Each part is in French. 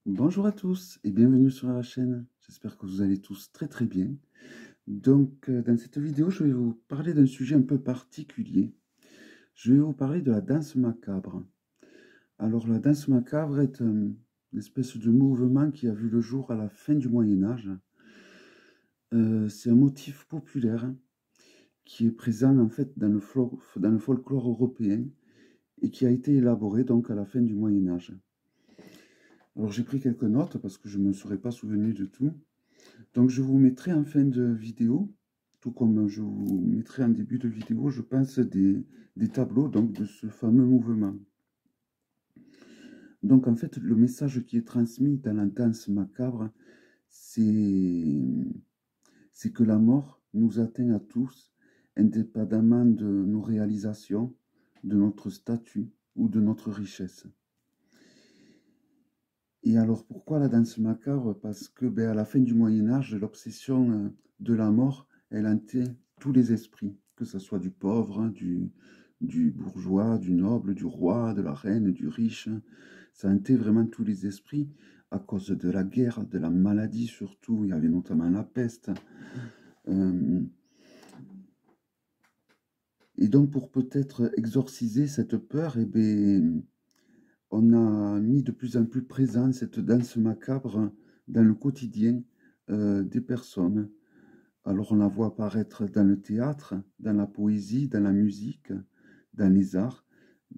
Bonjour à tous et bienvenue sur la chaîne. J'espère que vous allez tous très bien. Donc, dans cette vidéo, je vais vous parler d'un sujet un peu particulier. Je vais vous parler de la danse macabre. Alors, la danse macabre est une espèce de mouvement qui a vu le jour à la fin du Moyen Âge. C'est un motif populaire qui est présent en fait dans le folklore européen et qui a été élaboré donc à la fin du Moyen Âge. Alors, j'ai pris quelques notes parce que je ne me serais pas souvenu de tout. Donc je vous mettrai en fin de vidéo, tout comme je vous mettrai en début de vidéo, je pense, des tableaux donc, de ce fameux mouvement. Donc en fait, le message qui est transmis dans la danse macabre, c'est que la mort nous atteint à tous, indépendamment de nos réalisations, de notre statut ou de notre richesse. Et alors pourquoi la danse macabre? Parce que à la fin du Moyen Âge, l'obsession de la mort, elle hantait tous les esprits, que ce soit du pauvre, du bourgeois, du noble, du roi, de la reine, du riche. Ça hantait vraiment tous les esprits à cause de la guerre, de la maladie surtout. Il y avait notamment la peste. Et donc pour peut-être exorciser cette peur, on a mis de plus en plus présent cette danse macabre dans le quotidien des personnes. Alors on la voit apparaître dans le théâtre, dans la poésie, dans la musique, dans les arts,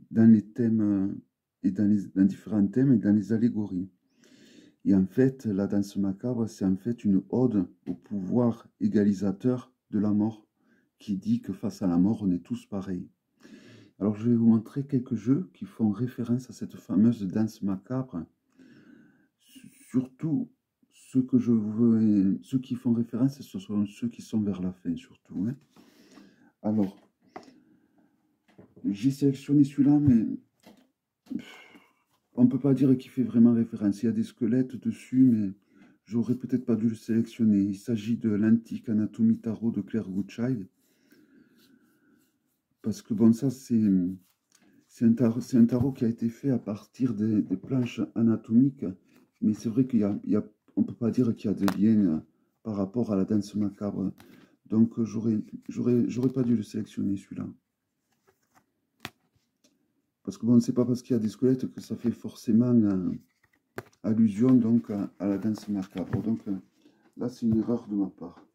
dans les thèmes et dans différents thèmes et dans les allégories. Et en fait, la danse macabre, c'est en fait une ode au pouvoir égalisateur de la mort, qui dit que face à la mort, on est tous pareils. Alors, je vais vous montrer quelques jeux qui font référence à cette fameuse danse macabre. Surtout, ceux qui font référence, ce sont ceux qui sont vers la fin, surtout. Hein. Alors, j'ai sélectionné celui-là, mais on ne peut pas dire qu'il fait vraiment référence. Il y a des squelettes dessus, mais j'aurais peut-être pas dû le sélectionner. Il s'agit de l'antique Anatomie Tarot de Claire Goodchild. Parce que bon, ça, c'est un tarot qui a été fait à partir des planches anatomiques, mais c'est vrai on ne peut pas dire qu'il y a des liens par rapport à la danse macabre. Donc j'aurais pas dû le sélectionner celui-là. Parce que bon, c'est pas parce qu'il y a des squelettes que ça fait forcément allusion donc à la danse macabre. Donc là, c'est une erreur de ma part.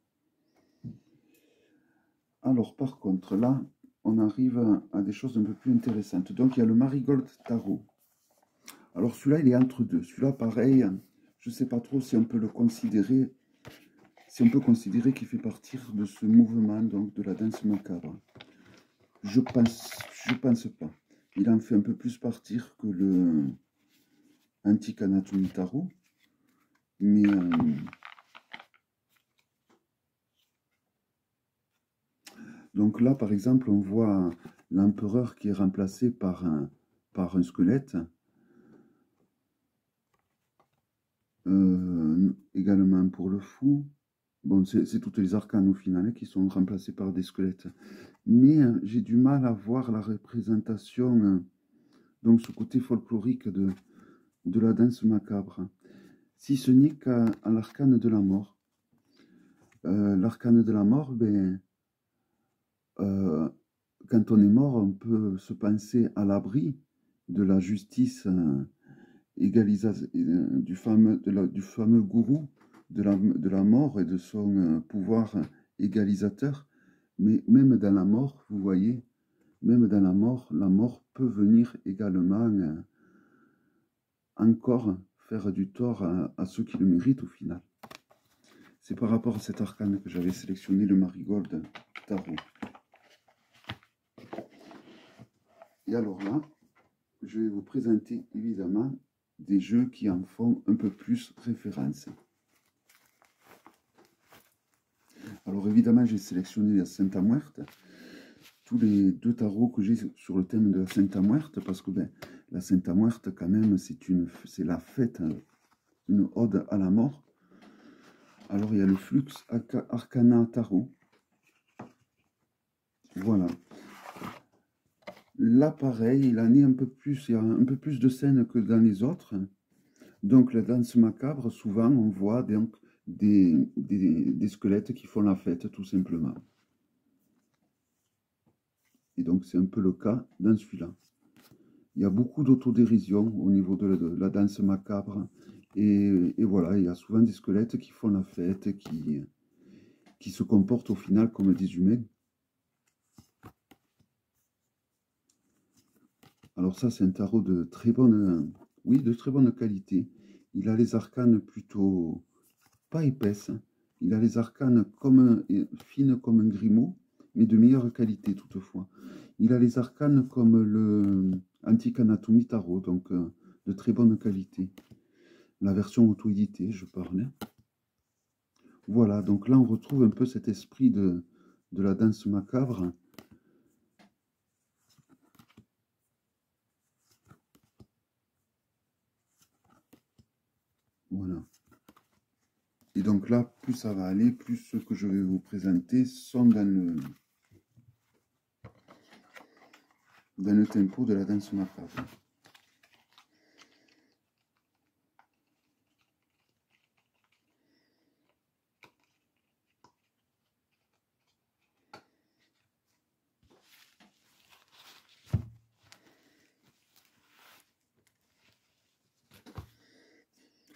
Alors par contre, là, on arrive à des choses un peu plus intéressantes. Donc il y a le Marigold Tarot. Alors celui-là, il est entre deux. Celui-là, pareil, je ne sais pas trop si on peut le considérer, si on peut considérer qu'il fait partie de ce mouvement donc de la danse macabre. Je pense pas. Il en fait un peu plus partir que le Antique Anatomie Tarot. Mais donc là, par exemple, on voit l'empereur qui est remplacé par un squelette. Également pour le fou. Bon, c'est toutes les arcanes au final qui sont remplacées par des squelettes. Mais j'ai du mal à voir la représentation, donc ce côté folklorique de la danse macabre. Si ce n'est qu'à l'arcane de la mort. L'arcane de la mort, quand on est mort, on peut se penser à l'abri de la justice du fameux gourou de la mort et de son pouvoir égalisateur. Mais même dans la mort, vous voyez, même dans la mort peut venir également encore faire du tort à ceux qui le méritent au final. C'est par rapport à cet arcane que j'avais sélectionné le Marigold Tarot. Et alors là, je vais vous présenter évidemment des jeux qui en font un peu plus référence. Alors évidemment, j'ai sélectionné la Santa Muerte, tous les deux tarots que j'ai sur le thème de la Santa Muerte, parce que la Santa Muerte, quand même, c'est la fête, une ode à la mort. Alors il y a le Flux Arcana Tarot. Voilà. Là, pareil, il y a un peu plus de scènes que dans les autres. Donc, la danse macabre, souvent, on voit donc des squelettes qui font la fête, tout simplement. Et donc, c'est un peu le cas dans celui-là. Il y a beaucoup d'autodérision au niveau de la danse macabre. Et voilà, il y a souvent des squelettes qui font la fête, qui se comportent au final comme des humains. Alors ça, c'est un tarot de très bonne, oui, de très bonne qualité. Il a les arcanes plutôt pas épaisses. Il a les arcanes fines comme un grimaud, mais de meilleure qualité toutefois. Il a les arcanes comme le Antique Anatomie Tarot, donc de très bonne qualité. La version auto-éditée, je parlais. Voilà, donc là on retrouve un peu cet esprit de la danse macabre. Voilà. Et donc là, plus ça va aller, plus ce que je vais vous présenter sont dans le tempo de la danse macabre.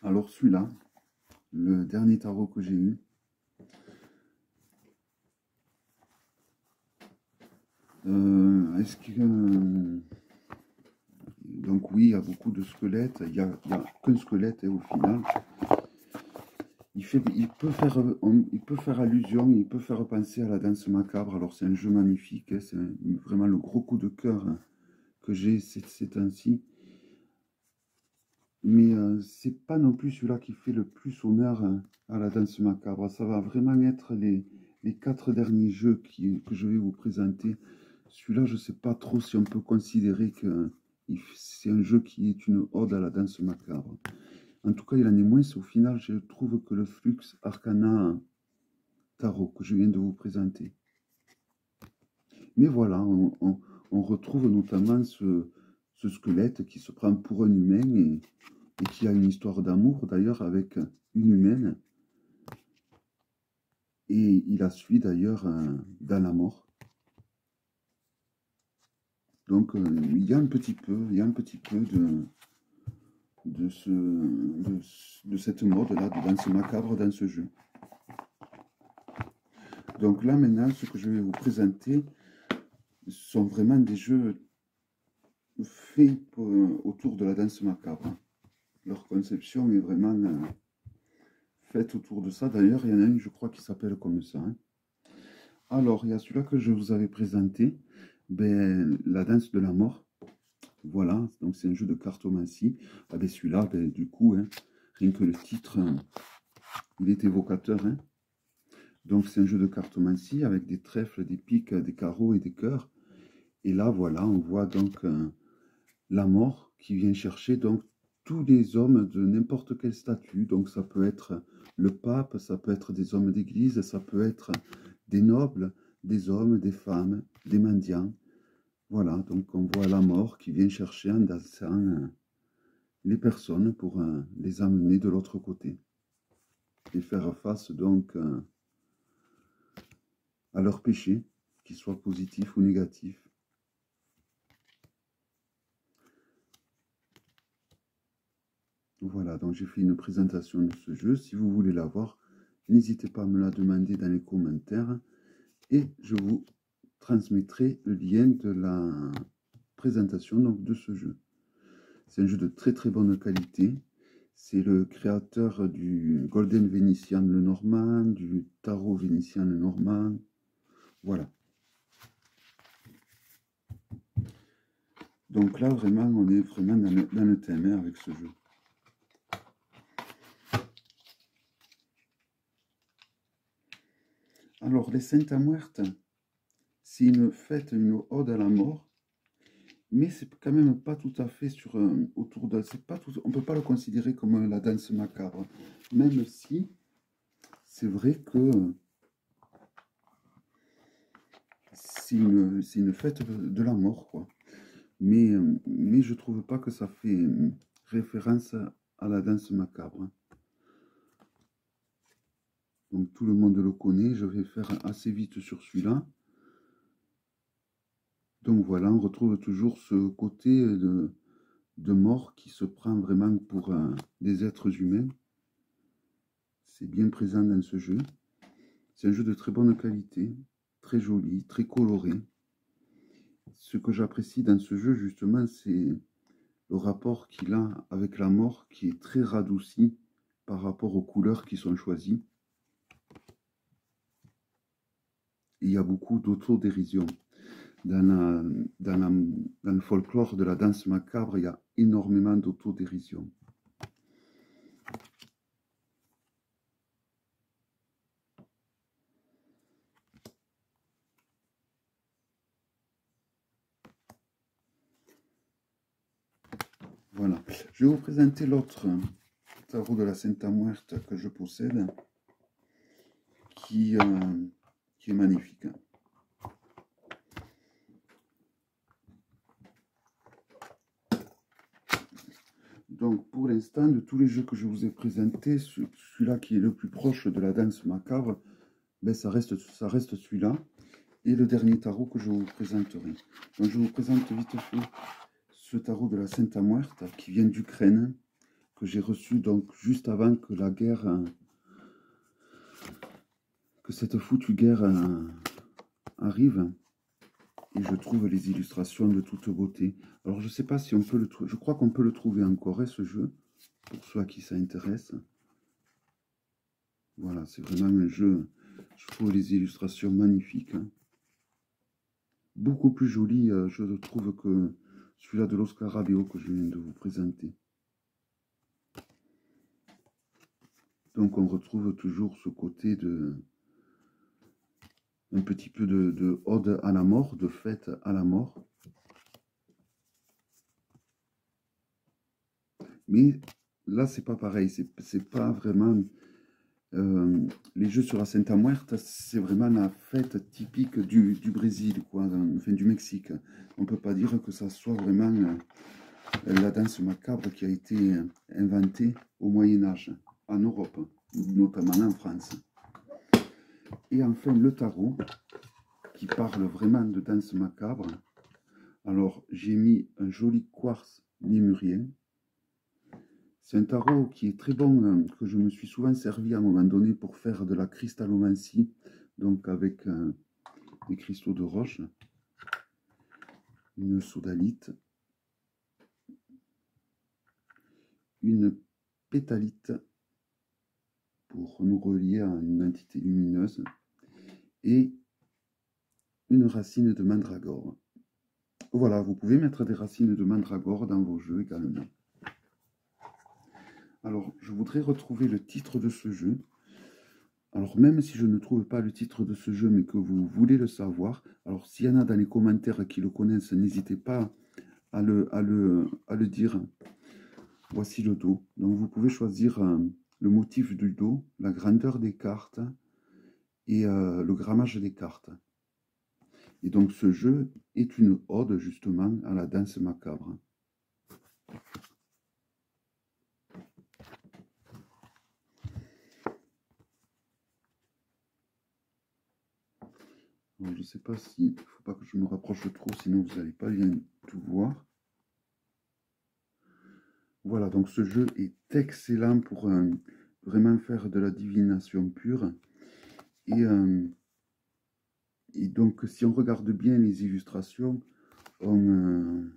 Alors celui-là, le dernier tarot que j'ai eu, est-ce que... donc oui, il y a beaucoup de squelettes, il n'y a qu'un squelette au final. Il peut faire allusion, il peut faire penser à la danse macabre. Alors c'est un jeu magnifique, hein, c'est vraiment le gros coup de cœur que j'ai ces temps-ci. Mais c'est pas non plus celui-là qui fait le plus honneur à la danse macabre. Ça va vraiment être les 4 derniers jeux que je vais vous présenter. Celui-là, je ne sais pas trop si on peut considérer que c'est un jeu qui est une ode à la danse macabre. En tout cas, il en est moins. Au final, je trouve que le Flux Arcana Tarot que je viens de vous présenter. Mais voilà, on retrouve notamment ce squelette qui se prend pour un humain et qui a une histoire d'amour d'ailleurs avec une humaine. Et il la suit d'ailleurs dans la mort. Donc il y a un petit peu de cette mode-là, de danse macabre dans ce jeu. Donc là maintenant, ce que je vais vous présenter sont vraiment des jeux faits autour de la danse macabre. Leur conception est vraiment faite autour de ça. D'ailleurs, il y en a une, je crois, qui s'appelle comme ça. Hein. Alors, il y a celui-là que je vous avais présenté, ben, la danse de la mort. Voilà, donc c'est un jeu de cartomancie. Ah ben celui-là, ben, du coup, hein, rien que le titre, il est évocateur. Hein. Donc c'est un jeu de cartomancie avec des trèfles, des piques, des carreaux et des cœurs. Et là, voilà, on voit donc la mort qui vient chercher donc tous les hommes de n'importe quel statut. Donc ça peut être le pape, ça peut être des hommes d'église, ça peut être des nobles, des hommes, des femmes, des mendiants. Voilà, donc on voit la mort qui vient chercher en dansant les personnes pour les amener de l'autre côté et faire face donc à leurs péchés, qu'ils soient positifs ou négatifs. Voilà, donc j'ai fait une présentation de ce jeu. Si vous voulez la voir, n'hésitez pas à me la demander dans les commentaires et je vous transmettrai le lien de la présentation donc, de ce jeu. C'est un jeu de très très bonne qualité. C'est le créateur du Golden Vénitien le Normand, du Tarot Vénitien le Normand. Voilà. Donc là, vraiment, on est vraiment dans le thème hein, avec ce jeu. Alors, les Saintes à Muerte, c'est une fête, une ode à la mort, mais c'est quand même pas tout à fait sur autour de... On ne peut pas le considérer comme la danse macabre, même si c'est vrai que c'est une fête de la mort, quoi. Mais je trouve pas que ça fait référence à la danse macabre. Donc tout le monde le connaît, je vais faire assez vite sur celui-là. Donc voilà, on retrouve toujours ce côté de mort qui se prend vraiment pour des êtres humains. C'est bien présent dans ce jeu. C'est un jeu de très bonne qualité, très joli, très coloré. Ce que j'apprécie dans ce jeu, justement, c'est le rapport qu'il a avec la mort qui est très radouci par rapport aux couleurs qui sont choisies. Et il y a beaucoup d'autodérision. Dans le folklore de la danse macabre, il y a énormément d'autodérision. Voilà. Je vais vous présenter l'autre tarot de la Santa Muerte que je possède, qui est magnifique. Donc pour l'instant, de tous les jeux que je vous ai présentés, celui-là qui est le plus proche de la danse macabre, ben ça reste celui-là. Et le dernier tarot que je vous présenterai. Donc je vous présente vite fait ce tarot de la Santa Muerte qui vient d'Ukraine, que j'ai reçu donc juste avant que la guerre, que cette foutue guerre arrive. Et je trouve les illustrations de toute beauté. Alors je ne sais pas si on peut le trouver, je crois qu'on peut le trouver encore, ce jeu, pour ceux à qui ça intéresse. Voilà, c'est vraiment un jeu, je trouve les illustrations magnifiques. Hein. Beaucoup plus joli, je le trouve, que celui-là de l'Oscar Rabeo que je viens de vous présenter. Donc on retrouve toujours ce côté de un petit peu de ode à la mort, de fête à la mort. Mais là, c'est pas pareil, c'est pas vraiment... les jeux sur la Santa Muerte, c'est vraiment la fête typique du Brésil, quoi, enfin du Mexique. On peut pas dire que ça soit vraiment la danse macabre qui a été inventée au Moyen-Âge, en Europe, notamment en France. Et enfin, le tarot, qui parle vraiment de danse macabre. Alors, j'ai mis un joli quartz lémurien. C'est un tarot qui est très bon, que je me suis souvent servi à un moment donné pour faire de la cristallomancie, donc avec des cristaux de roche, une sodalite, une pétalite pour nous relier à une entité lumineuse et une racine de mandragore. Voilà, vous pouvez mettre des racines de mandragore dans vos jeux également. Alors, je voudrais retrouver le titre de ce jeu. Alors, même si je ne trouve pas le titre de ce jeu, mais que vous voulez le savoir, alors s'il y en a dans les commentaires qui le connaissent, n'hésitez pas à le dire. Voici le dos. Donc, vous pouvez choisir le motif du dos, la grandeur des cartes et le grammage des cartes. Et donc, ce jeu est une ode, justement, à la danse macabre. Je ne sais pas si... Il ne faut pas que je me rapproche trop, sinon vous n'allez pas bien tout voir. Voilà, donc ce jeu est excellent pour vraiment faire de la divination pure. Et donc, si on regarde bien les illustrations, dans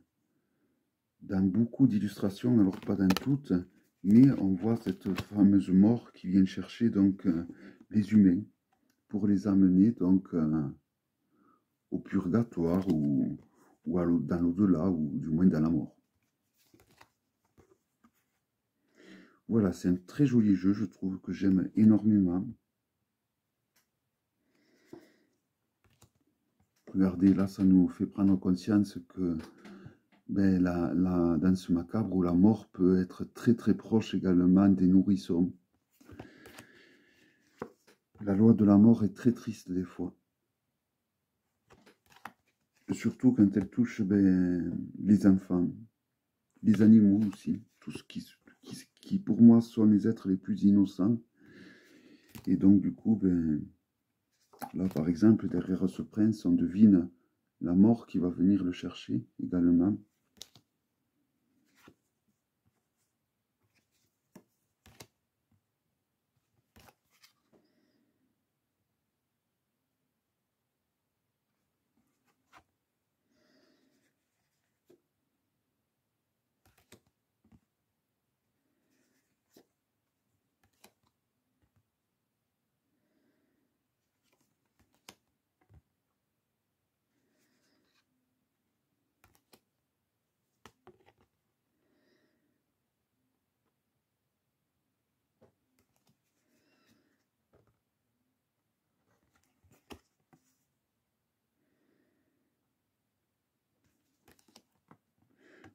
beaucoup d'illustrations, alors pas dans toutes, mais on voit cette fameuse mort qui vient chercher donc les humains pour les amener donc au purgatoire ou dans l'au-delà, ou du moins dans la mort. Voilà, c'est un très joli jeu, je trouve, que j'aime énormément. Regardez, là, ça nous fait prendre conscience que ben, la danse macabre ou la mort peut être très très proche également des nourrissons. La loi de la mort est très triste des fois. Surtout quand elle touche ben, les enfants, les animaux aussi, tout ce qui qui pour moi sont les êtres les plus innocents. Et donc du coup, ben, là par exemple, derrière ce prince, on devine la mort qui va venir le chercher également.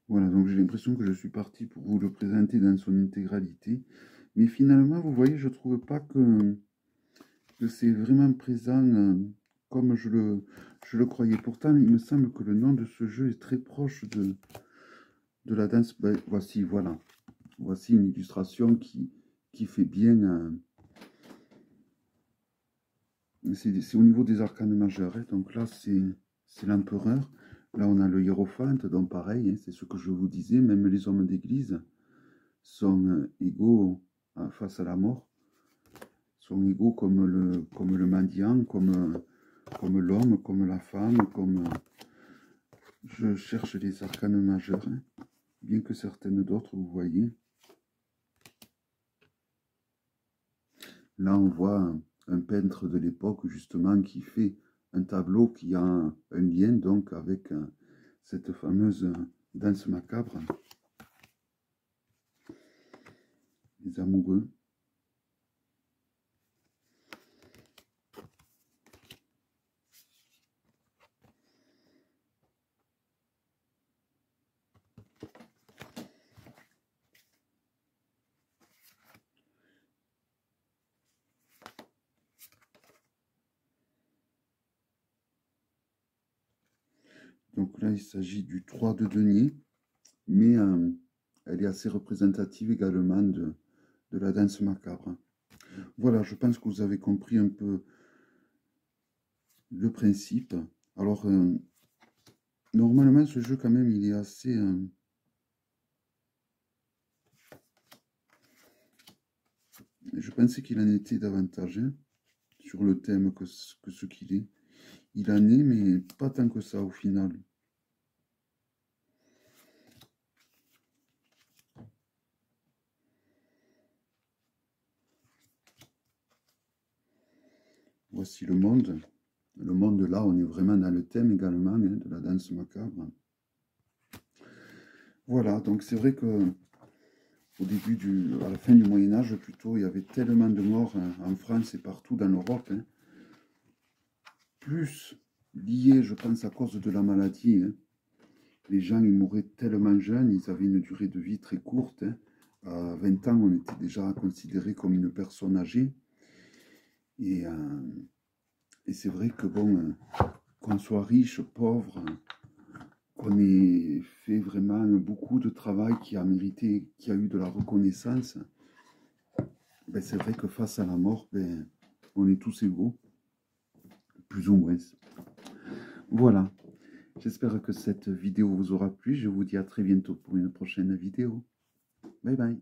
Voilà, donc j'ai l'impression que je suis parti pour vous le présenter dans son intégralité. Mais finalement, vous voyez, je trouve pas que c'est vraiment présent comme je le croyais. Pourtant, il me semble que le nom de ce jeu est très proche de la danse. Ben, voici, voilà. Voici une illustration qui fait bien. C'est au niveau des arcanes majeurs. Hein. Donc là, c'est l'empereur. Là, on a le hiérophante. Donc pareil, hein, c'est ce que je vous disais. Même les hommes d'église sont égaux face à la mort. Sont égaux comme le mendiant, comme l'homme, comme la femme, comme... je cherche les arcanes majeurs, hein, bien que certaines d'autres, vous voyez. Là, on voit un peintre de l'époque, justement, qui fait un tableau qui a un lien, donc, avec cette fameuse danse macabre. Les amoureux. Donc là, il s'agit du 3 de denier, mais elle est assez représentative également de la danse macabre. Voilà, je pense que vous avez compris un peu le principe. Alors, normalement, ce jeu, quand même, il est assez... je pensais qu'il en était davantage, hein, sur le thème que ce qu'il est. Il en est, mais pas tant que ça, au final. Voici le monde. Le monde, là, on est vraiment dans le thème également, hein, de la danse macabre. Voilà, donc c'est vrai que à la fin du Moyen-Âge, plutôt, il y avait tellement de morts hein, en France et partout dans l'Europe. Hein, plus lié, je pense, à cause de la maladie. Hein. Les gens, ils mouraient tellement jeunes, ils avaient une durée de vie très courte. Hein. À 20 ans, on était déjà considéré comme une personne âgée. Et c'est vrai que, bon, qu'on soit riche, pauvre, qu'on ait fait vraiment beaucoup de travail qui a mérité, qui a eu de la reconnaissance, ben c'est vrai que face à la mort, ben, on est tous égaux, plus ou moins. Voilà, j'espère que cette vidéo vous aura plu. Je vous dis à très bientôt pour une prochaine vidéo. Bye bye.